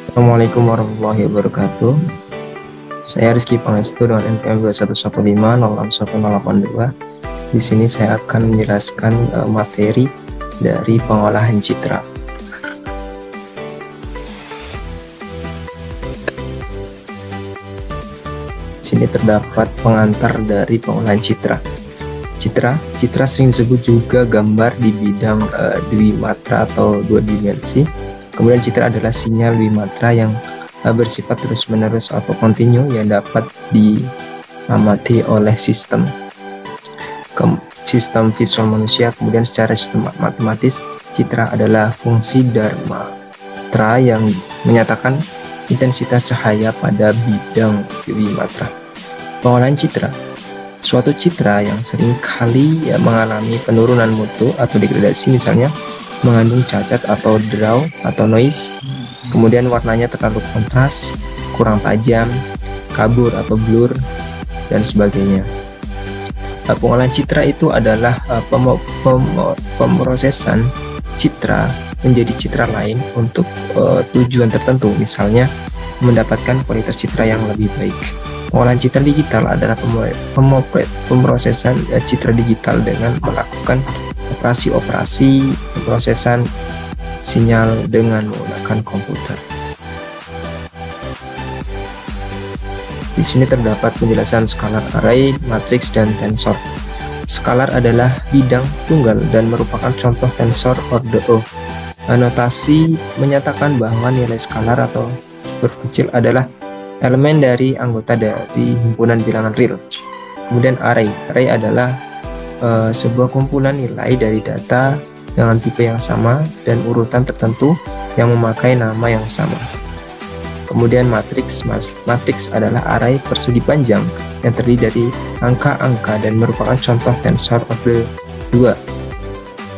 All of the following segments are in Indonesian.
Assalamualaikum warahmatullahi wabarakatuh. Saya Rizky Pangestu dengan NPM 211506182. Di sini saya akan menjelaskan materi dari pengolahan citra. Di sini terdapat pengantar dari pengolahan citra. Citra sering disebut juga gambar di bidang dwimatra atau dua dimensi. Kemudian citra adalah sinyal dwimatra yang bersifat terus-menerus atau kontinu yang dapat diamati oleh sistem visual manusia. Kemudian secara sistem matematis, citra adalah fungsi Darmatra yang menyatakan intensitas cahaya pada bidang dwimatra. Pengolahan citra. Suatu citra yang sering kali mengalami penurunan mutu atau degradasi, misalnya mengandung cacat atau draw atau noise, kemudian warnanya terlalu kontras, kurang tajam, kabur atau blur, dan sebagainya. Pengolahan citra itu adalah pemrosesan citra menjadi citra lain untuk tujuan tertentu, misalnya mendapatkan kualitas citra yang lebih baik. Pengolahan citra digital adalah pemrosesan citra digital dengan melakukan operasi pemrosesan sinyal dengan menggunakan komputer. Di sini terdapat penjelasan skalar, array, matriks, dan tensor. Skalar adalah bidang tunggal dan merupakan contoh tensor orde O. Notasi menyatakan bahwa nilai skalar atau huruf kecil adalah elemen dari anggota dari himpunan bilangan real. Kemudian array adalah sebuah kumpulan nilai dari data dengan tipe yang sama dan urutan tertentu yang memakai nama yang sama. Kemudian matriks adalah array persegi panjang yang terdiri dari angka-angka dan merupakan contoh tensor orde 2.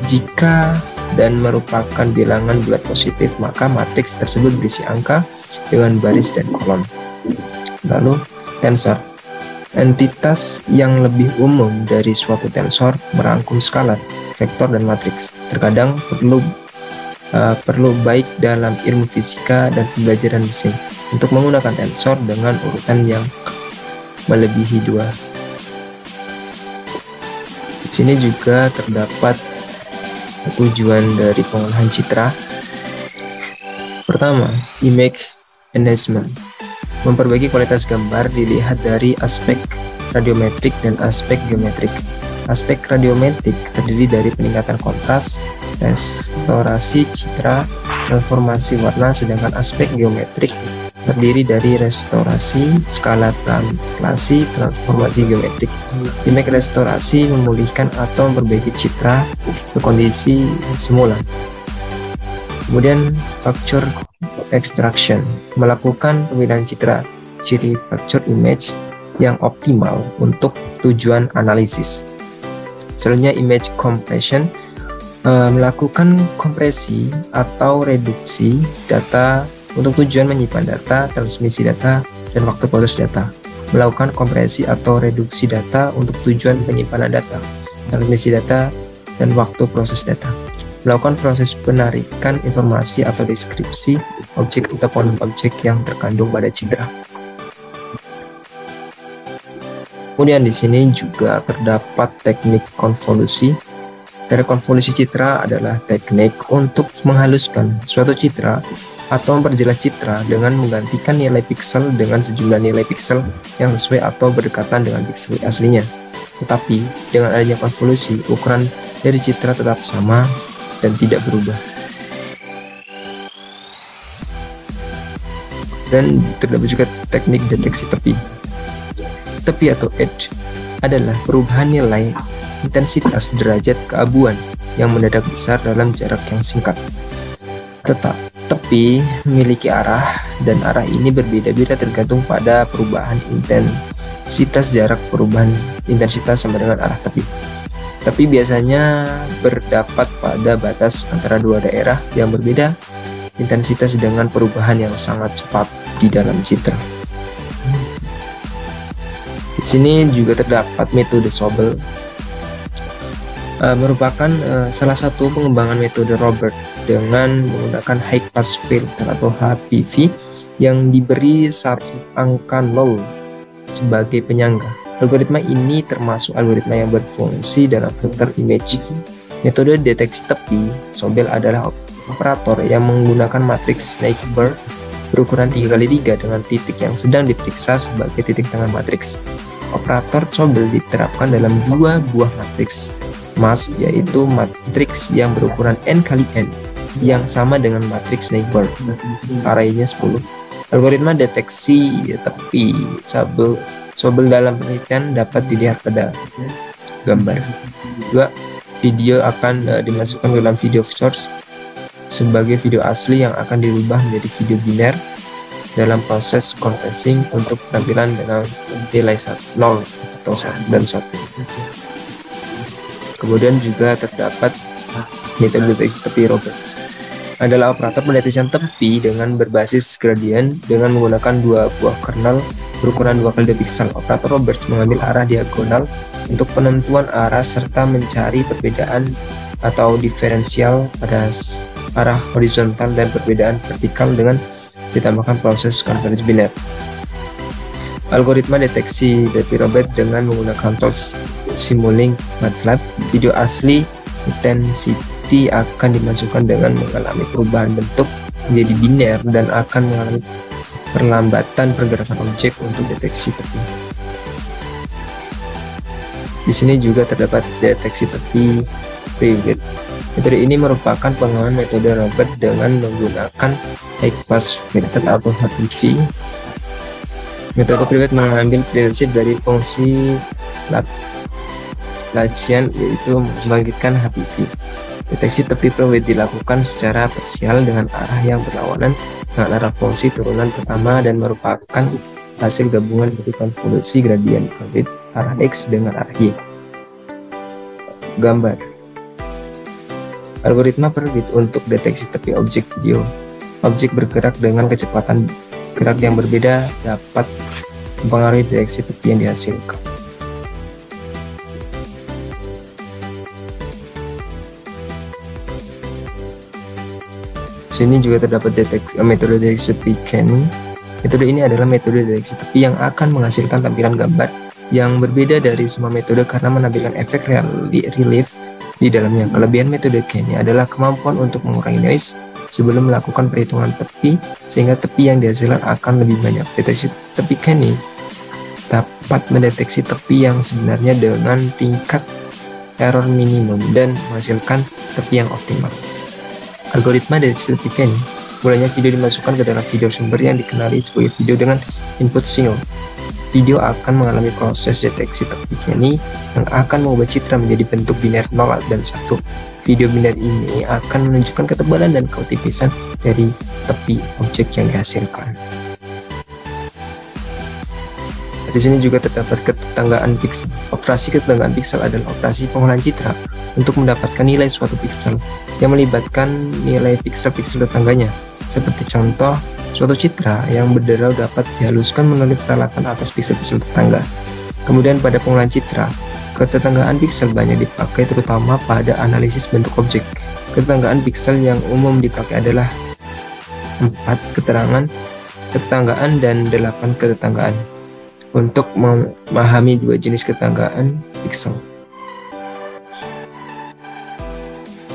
Jika dan merupakan bilangan bulat positif, maka matriks tersebut berisi angka dengan baris dan kolom. Lalu tensor, entitas yang lebih umum dari suatu tensor merangkum skalar, vektor, dan matriks. Terkadang perlu baik dalam ilmu fisika dan pembelajaran mesin untuk menggunakan tensor dengan urutan yang melebihi 2. Di sini juga terdapat tujuan dari pengolahan citra. Pertama, image enhancement. Memperbaiki kualitas gambar dilihat dari aspek radiometrik dan aspek geometrik. Aspek radiometrik terdiri dari peningkatan kontras, restorasi citra, transformasi warna, sedangkan aspek geometrik terdiri dari restorasi, skala translasi, transformasi geometrik. Image restorasi memulihkan atau memperbaiki citra ke kondisi semula. Kemudian factor extraction, melakukan pemilihan citra ciri factor image yang optimal untuk tujuan analisis. Selanjutnya image compression, melakukan kompresi atau reduksi data untuk tujuan menyimpan data, transmisi data, dan waktu proses data. Melakukan kompresi atau reduksi data untuk tujuan penyimpanan data, transmisi data, dan waktu proses data. Melakukan proses penarikan informasi atau deskripsi objek ataupun objek yang terkandung pada citra. Kemudian di sini juga terdapat teknik konvolusi. Teknik konvolusi citra adalah teknik untuk menghaluskan suatu citra atau memperjelas citra dengan menggantikan nilai piksel dengan sejumlah nilai piksel yang sesuai atau berdekatan dengan piksel aslinya. Tetapi dengan adanya konvolusi, ukuran dari citra tetap sama dan tidak berubah. Dan terdapat juga teknik deteksi tepi. Tepi atau edge adalah perubahan nilai intensitas derajat keabuan yang mendadak besar dalam jarak yang singkat. Tepi memiliki arah, dan arah ini berbeda-beda tergantung pada perubahan intensitas. Jarak perubahan intensitas sama dengan arah tepi. Tepi biasanya berdapat pada batas antara dua daerah yang berbeda intensitas dengan perubahan yang sangat cepat di dalam citra. Di sini juga terdapat metode Sobel, merupakan salah satu pengembangan metode Robert dengan menggunakan high pass filter atau HPV yang diberi satu angka 0 sebagai penyangga. Algoritma ini termasuk algoritma yang berfungsi dalam filter image. Metode deteksi tepi Sobel adalah operator yang menggunakan matriks Neighbor berukuran 3x3 dengan titik yang sedang diperiksa sebagai titik tengah matriks. Operator Sobel diterapkan dalam dua buah matriks mask, yaitu matriks yang berukuran n kali n yang sama dengan matriks Neighbor, arraynya 10. Algoritma deteksi tepi Sobel dalam penelitian dapat dilihat pada gambar. 2. Video akan dimasukkan ke dalam video source sebagai video asli yang akan dirubah menjadi video biner dalam proses compressing untuk tampilan dengan nilai 0 atau 1 dan 1. Kemudian juga terdapat metode deteksi tepi Roberts, adalah operator pendeteksian tepi dengan berbasis gradient dengan menggunakan dua buah kernel berukuran 2x2 piksel. Operator Roberts mengambil arah diagonal untuk penentuan arah serta mencari perbedaan atau diferensial pada arah horizontal dan perbedaan vertikal dengan ditambahkan proses konversi biner. Algoritma deteksi tepi Roberts dengan menggunakan tools Simulink MATLAB. Video asli intensity akan dimasukkan dengan mengalami perubahan bentuk menjadi biner dan akan mengalami perlambatan pergerakan objek untuk deteksi tepi. Di sini juga terdapat deteksi tepi Privet. Metode ini merupakan pengembangan metode Roberts dengan menggunakan high pass filter atau HPV. Metode Privet mengambil prinsip dari fungsi Laplacian, yaitu membangkitkan HPV. Deteksi tepi Privet dilakukan secara parsial dengan arah yang berlawanan dengan arah fungsi turunan pertama dan merupakan hasil gabungan dari konvolusi gradien Privet arah X dengan arah Y. Gambar. Algoritma Privet untuk deteksi tepi objek video. Objek bergerak dengan kecepatan gerak yang berbeda dapat mempengaruhi deteksi tepi yang dihasilkan. Sini juga terdapat metode deteksi tepi Kenny. Metode ini adalah metode deteksi tepi yang akan menghasilkan tampilan gambar yang berbeda dari semua metode karena menampilkan efek relief di dalamnya. Kelebihan metode Kenny adalah kemampuan untuk mengurangi noise sebelum melakukan perhitungan tepi, sehingga tepi yang dihasilkan akan lebih banyak. Deteksi tepi Kenny dapat mendeteksi tepi yang sebenarnya dengan tingkat error minimum dan menghasilkan tepi yang optimal. Algoritma deteksi tepi Kenny, mulanya video dimasukkan ke dalam video sumber yang dikenali sebagai video dengan input single. Video akan mengalami proses deteksi tepi Kenny yang akan mengubah citra menjadi bentuk biner 0 dan 1. Video biner ini akan menunjukkan ketebalan dan ketipisan dari tepi objek yang dihasilkan. Di sini juga terdapat ketetanggaan piksel. Operasi ketetanggaan piksel adalah operasi pengolahan citra untuk mendapatkan nilai suatu piksel yang melibatkan nilai piksel-piksel tetangganya. Seperti contoh, suatu citra yang berderau dapat dihaluskan melalui peralatan atas piksel-piksel tetangga. Kemudian pada pengolahan citra, ketetanggaan piksel banyak dipakai terutama pada analisis bentuk objek. Ketetanggaan piksel yang umum dipakai adalah 4 ketetanggaan dan 8 ketetanggaan untuk memahami 2 jenis ketetanggaan piksel.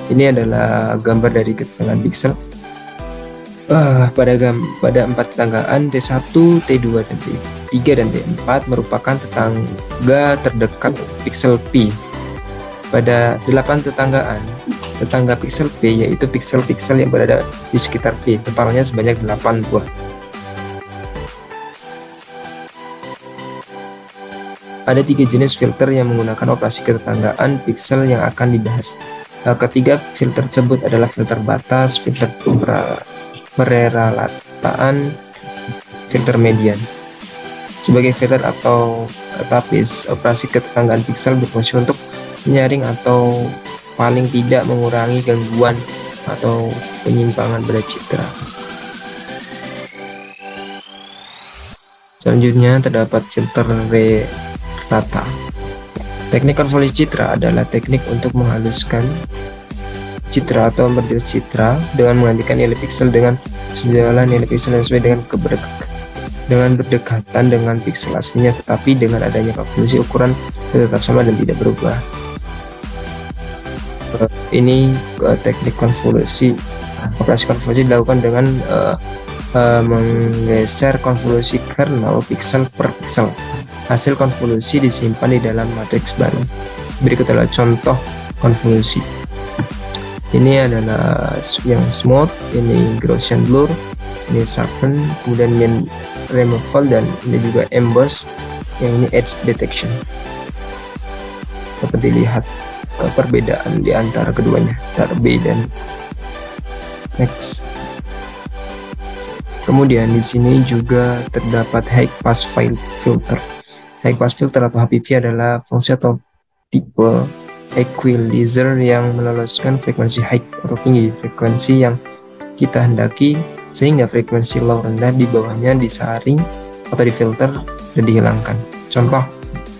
Ini adalah gambar dari ketetanggaan piksel. Pada 4 tetanggaan T1, T2, T3 dan T4 merupakan tetangga terdekat piksel P. Pada 8 tetangga piksel P yaitu piksel-piksel yang berada di sekitar P, tepalnya sebanyak 8 buah. Ada 3 jenis filter yang menggunakan operasi ketetanggaan piksel yang akan dibahas. Ketiga filter tersebut adalah filter batas, filter pererataan, filter median. Sebagai filter atau tapis, operasi ketetanggaan piksel berfungsi untuk menyaring atau paling tidak mengurangi gangguan atau penyimpangan pada citra. Selanjutnya terdapat filter rata. Teknik konvolusi citra adalah teknik untuk menghaluskan citra atau memperjelas citra dengan menggantikan nilai piksel dengan sejumlah nilai piksel yang sesuai dengan berdekatan dengan piksel aslinya, tetapi dengan adanya konvolusi ukuran tetap sama dan tidak berubah. Ini teknik konvolusi. Operasi konvolusi dilakukan dengan menggeser konvolusi kernel piksel per piksel. Hasil konvolusi disimpan di dalam matriks baru. Berikut adalah contoh konvolusi. Ini adalah yang smooth, ini Gaussian blur, ini sharpen, kemudian mean removal, dan ini juga emboss, yang ini edge detection. Dapat dilihat perbedaan di antara keduanya, Darby dan next. Kemudian di sini juga terdapat high pass filter. High pass filter atau HPV adalah fungsi atau tipe equalizer yang meloloskan frekuensi high atau tinggi, frekuensi yang kita hendaki, sehingga frekuensi low rendah di bawahnya disaring atau difilter dan dihilangkan. Contoh,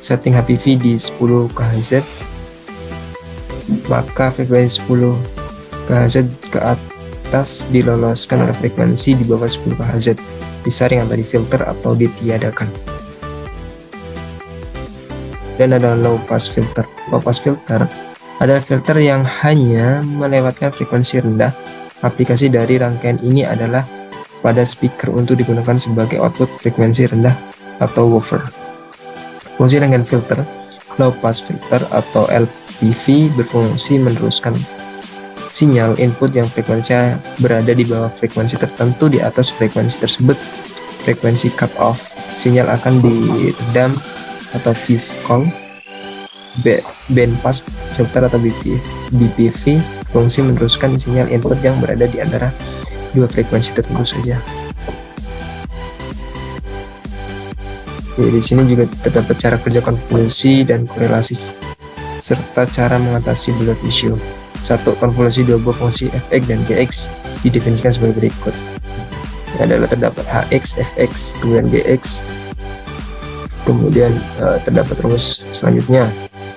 setting HPV di 10 kHz, maka frekuensi 10 kHz ke atas diloloskan oleh frekuensi di bawah 10 kHz, disaring atau difilter atau ditiadakan. Dan ada low pass filter. Low pass filter adalah filter yang hanya melewatkan frekuensi rendah. Aplikasi dari rangkaian ini adalah pada speaker untuk digunakan sebagai output frekuensi rendah atau woofer. Fungsi rangkaian filter low pass filter atau LPV berfungsi meneruskan sinyal input yang frekuensinya berada di bawah frekuensi tertentu di atas frekuensi tersebut. Frekuensi cut off sinyal akan diredam atau Viscol. Band pass filter atau BPV fungsi meneruskan sinyal input yang berada di antara dua frekuensi tertentu saja. Jadi di sini juga terdapat cara kerja konvolusi dan korelasi serta cara mengatasi blurred issue. 1. Konvolusi dua buah fungsi fx dan gx didefinisikan sebagai berikut. Ini adalah terdapat hx, fx, kemudian gx. Kemudian terdapat rumus selanjutnya.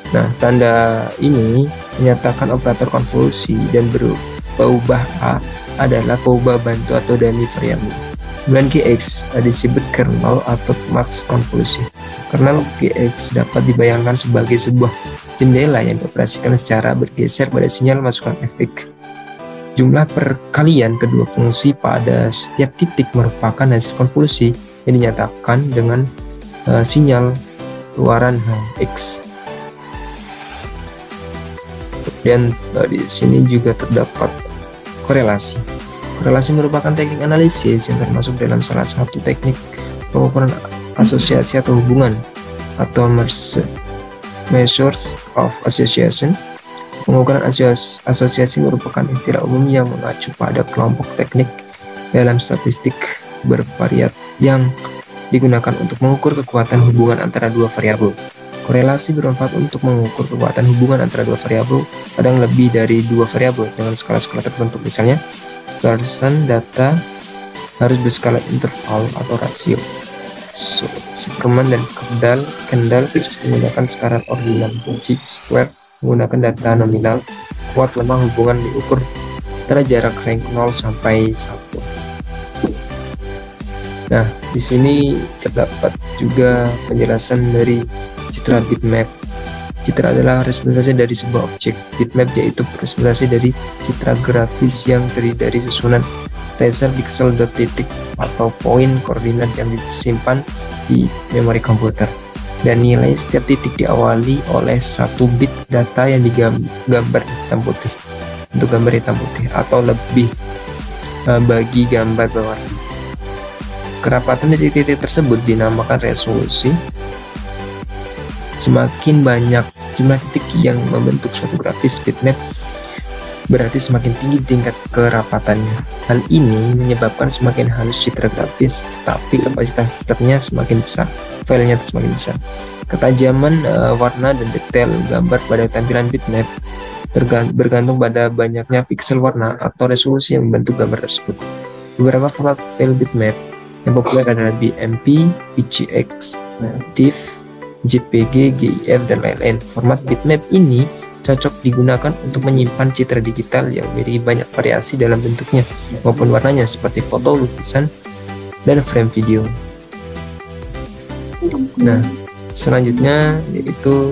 Nah, tanda ini menyatakan operator konvolusi dan peubah A adalah peubah bantu atau dummy variabel. Kemudian Gx disebut kernel atau max konvolusi. Kernel Gx dapat dibayangkan sebagai sebuah jendela yang dioperasikan secara bergeser pada sinyal masukan fx. Jumlah perkalian kedua fungsi pada setiap titik merupakan hasil konvolusi yang dinyatakan dengan sinyal keluaran X. Dan di sini juga terdapat korelasi. Korelasi merupakan teknik analisis yang termasuk dalam salah satu teknik pengukuran asosiasi atau hubungan atau measures of association. Pengukuran asosiasi merupakan istilah umum yang mengacu pada kelompok teknik dalam statistik bervariat yang digunakan untuk mengukur kekuatan hubungan antara dua variabel. Korelasi bermanfaat untuk mengukur kekuatan hubungan antara dua variabel, kadang lebih dari dua variabel dengan skala-skala tertentu. Misalnya, berdasarkan data harus berskala interval atau rasio. Superman dan Kendall menggunakan skala ordinal. Chi-square menggunakan data nominal. Kuat lemah hubungan diukur antara jarak rank 0 sampai 1. Nah, di sini terdapat juga penjelasan dari citra bitmap. Citra adalah representasi dari sebuah objek. Bitmap yaitu representasi dari citra grafis yang terdiri dari susunan tracer pixel dot titik atau poin koordinat yang disimpan di memori komputer. Dan nilai setiap titik diawali oleh satu bit data yang digambar hitam putih. Untuk gambar hitam putih atau lebih bagi gambar berwarna. Kerapatan titik-titik tersebut dinamakan resolusi. Semakin banyak jumlah titik yang membentuk suatu grafis bitmap, berarti semakin tinggi tingkat kerapatannya. Hal ini menyebabkan semakin halus citra grafis, tetapi kapasitas tetapnya semakin besar, filenya semakin besar. Ketajaman warna dan detail gambar pada tampilan bitmap bergantung pada banyaknya piksel warna atau resolusi yang membentuk gambar tersebut. Beberapa format file bitmap yang populer adalah BMP, PGX, TIFF, JPG, GIF, dan lain-lain. Format bitmap ini cocok digunakan untuk menyimpan citra digital yang memiliki banyak variasi dalam bentuknya maupun warnanya seperti foto, lukisan, dan frame video. Nah, selanjutnya yaitu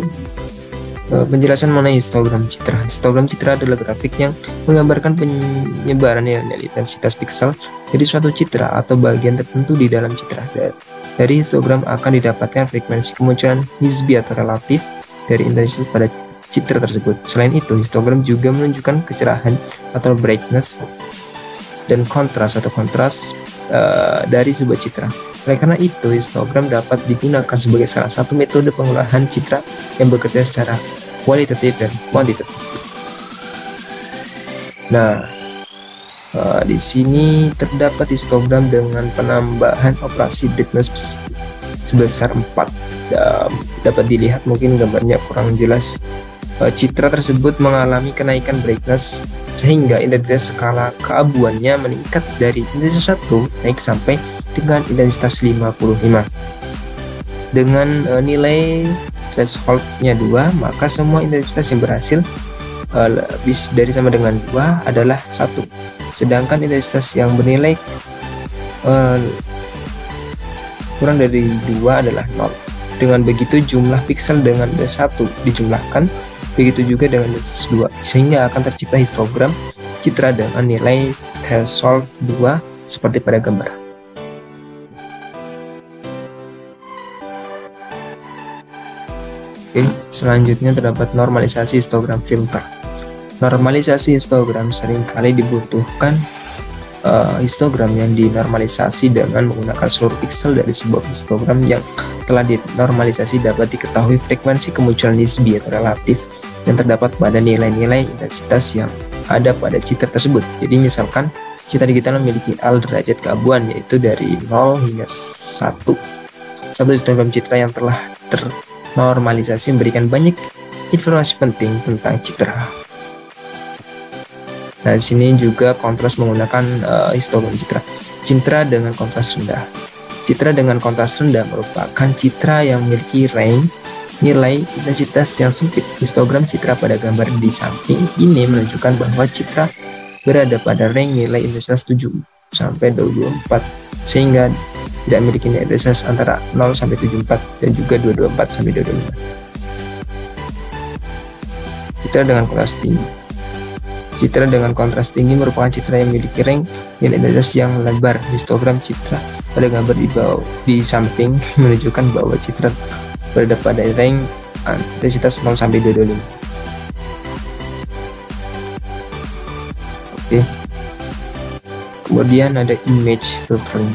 penjelasan mengenai histogram citra. Histogram citra adalah grafik yang menggambarkan penyebaran nilai intensitas piksel dari suatu citra atau bagian tertentu di dalam citra. Dari histogram akan didapatkan frekuensi kemunculan nisbi atau relatif dari intensitas pada citra tersebut. Selain itu, histogram juga menunjukkan kecerahan atau brightness dan kontras dari sebuah citra. Oleh karena itu, histogram dapat digunakan sebagai salah satu metode pengolahan citra yang bekerja secara kualitatif dan kuantitatif. Nah, di sini terdapat histogram dengan penambahan operasi brightness sebesar 4. Dapat dilihat, mungkin gambarnya kurang jelas. Citra tersebut mengalami kenaikan brightness sehingga intensitas skala keabuannya meningkat dari intensitas 1 naik sampai dengan intensitas 55. Dengan nilai thresholdnya 2, maka semua intensitas yang berhasil lebih dari sama dengan 2 adalah 1. Sedangkan intensitas yang bernilai kurang dari 2 adalah 0. Dengan begitu, jumlah piksel dengan 1 dijumlahkan, begitu juga dengan intensitas 2, sehingga akan tercipta histogram citra dengan nilai threshold 2 seperti pada gambar. Oke, selanjutnya terdapat normalisasi histogram filter. Normalisasi histogram seringkali dibutuhkan histogram yang dinormalisasi dengan menggunakan seluruh piksel dari sebuah histogram yang telah dinormalisasi dapat diketahui frekuensi kemunculan nisbi atau relatif yang terdapat pada nilai-nilai intensitas yang ada pada citra tersebut. Jadi misalkan citra digital memiliki L derajat keabuan, yaitu dari 0 hingga 1. Satu histogram citra yang telah ternormalisasi memberikan banyak informasi penting tentang citra. Nah, di sini juga kontras menggunakan histogram citra. Citra dengan kontras rendah. Citra dengan kontras rendah merupakan citra yang memiliki range nilai intensitas yang sempit. Histogram citra pada gambar di samping ini menunjukkan bahwa citra berada pada range nilai intensitas 7 sampai 24, sehingga tidak memiliki nilai intensitas antara 0 sampai 74 dan juga 224 sampai 225. Citra dengan kontras tinggi. Citra dengan kontras tinggi merupakan citra yang memiliki range nilai intensitas yang lebar. Histogram citra pada gambar di samping menunjukkan bahwa citra berada pada range intensitas 0 sampai 225. Oke. Kemudian ada image filtering.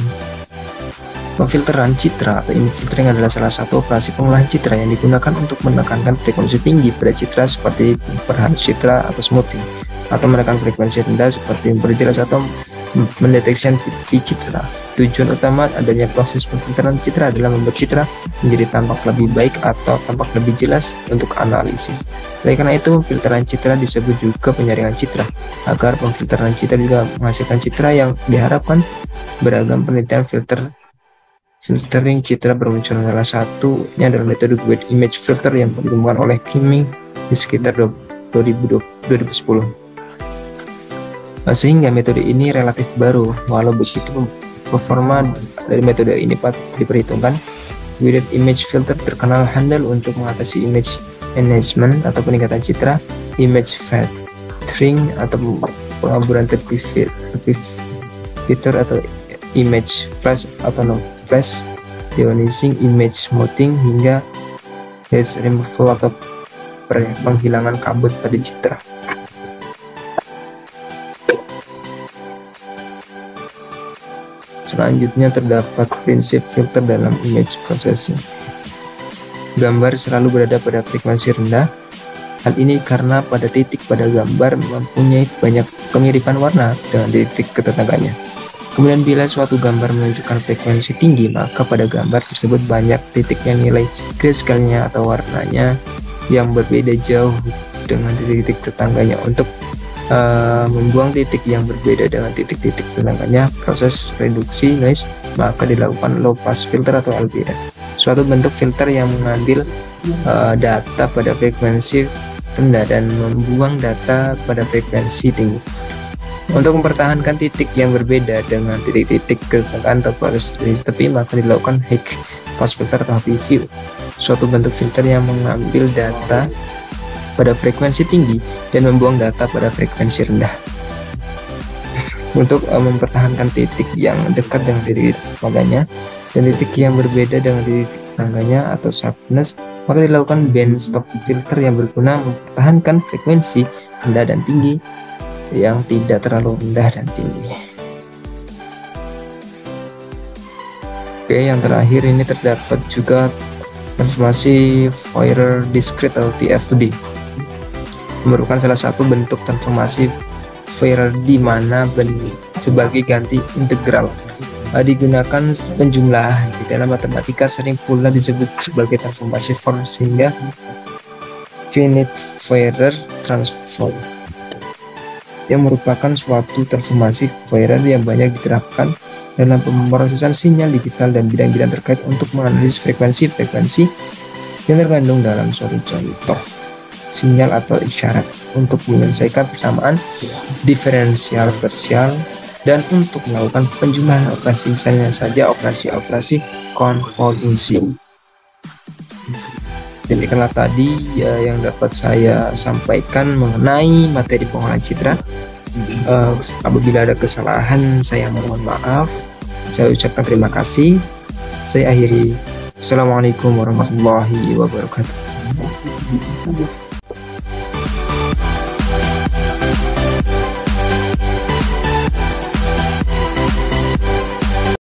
Pemfilteran citra atau image filtering adalah salah satu operasi pengolahan citra yang digunakan untuk menekankan frekuensi tinggi pada citra seperti memperhalus citra atau smoothing, atau menekan frekuensi rendah seperti memperjelas atau mendeteksi tipe citra. Tujuan utama adanya proses pemfilteran citra adalah membuat citra menjadi tampak lebih baik atau tampak lebih jelas untuk analisis. Oleh karena itu, pemfilteran citra disebut juga penyaringan citra. Agar pemfilteran citra juga menghasilkan citra yang diharapkan, beragam penelitian filtering citra bermunculan. Salah satunya adalah metode weight image filter yang dikembangkan oleh Kimming di sekitar 2010. Sehingga metode ini relatif baru. Walau begitu, performa dari metode ini diperhitungkan. Weighted image filter terkenal handal untuk mengatasi image enhancement atau peningkatan citra, image filtering atau penghamburan filter atau image flash atau no flash, deionizing image smoothing, hingga haze removal atau penghilangan kabut pada citra. Selanjutnya terdapat prinsip filter dalam image processing. Gambar selalu berada pada frekuensi rendah. Hal ini karena pada titik pada gambar mempunyai banyak kemiripan warna dengan titik ketetangganya. Kemudian bila suatu gambar menunjukkan frekuensi tinggi, maka pada gambar tersebut banyak titik yang nilai grayscale-nya atau warnanya yang berbeda jauh dengan titik-titik tetangganya. Untuk membuang titik yang berbeda dengan titik-titik tetangganya, proses reduksi noise, maka dilakukan low pass filter atau LPF, suatu bentuk filter yang mengambil data pada frekuensi rendah dan membuang data pada frekuensi tinggi. Untuk mempertahankan titik yang berbeda dengan titik-titik ketegangan atau baris tepi, maka dilakukan high pass filter atau HPV, suatu bentuk filter yang mengambil data pada frekuensi tinggi dan membuang data pada frekuensi rendah. Untuk mempertahankan titik yang dekat dengan titik tetangganya dan titik yang berbeda dengan titik tetangganya atau sharpness, maka dilakukan band stop filter yang berguna mempertahankan frekuensi rendah dan tinggi yang tidak terlalu rendah dan tinggi. Oke, yang terakhir ini terdapat juga transformasi Fourier discrete atau TFD, merupakan salah satu bentuk transformasi Fourier di mana sebagai ganti integral digunakan penjumlahan. Di dalam matematika sering pula disebut sebagai transformasi Fourier, sehingga finite Fourier transform yang merupakan suatu transformasi Fourier yang banyak diterapkan dalam pemrosesan sinyal digital dan bidang-bidang terkait untuk menganalisis frekuensi-frekuensi yang terkandung dalam suatu contoh sinyal atau isyarat, untuk menyelesaikan persamaan diferensial parsial, dan untuk melakukan penjumlahan operasi, misalnya saja operasi-operasi konvolusi. Demikianlah tadi yang dapat saya sampaikan mengenai materi pengolahan citra. Apabila ada kesalahan, saya mohon maaf. Saya ucapkan terima kasih. Saya akhiri. Assalamualaikum warahmatullahi wabarakatuh.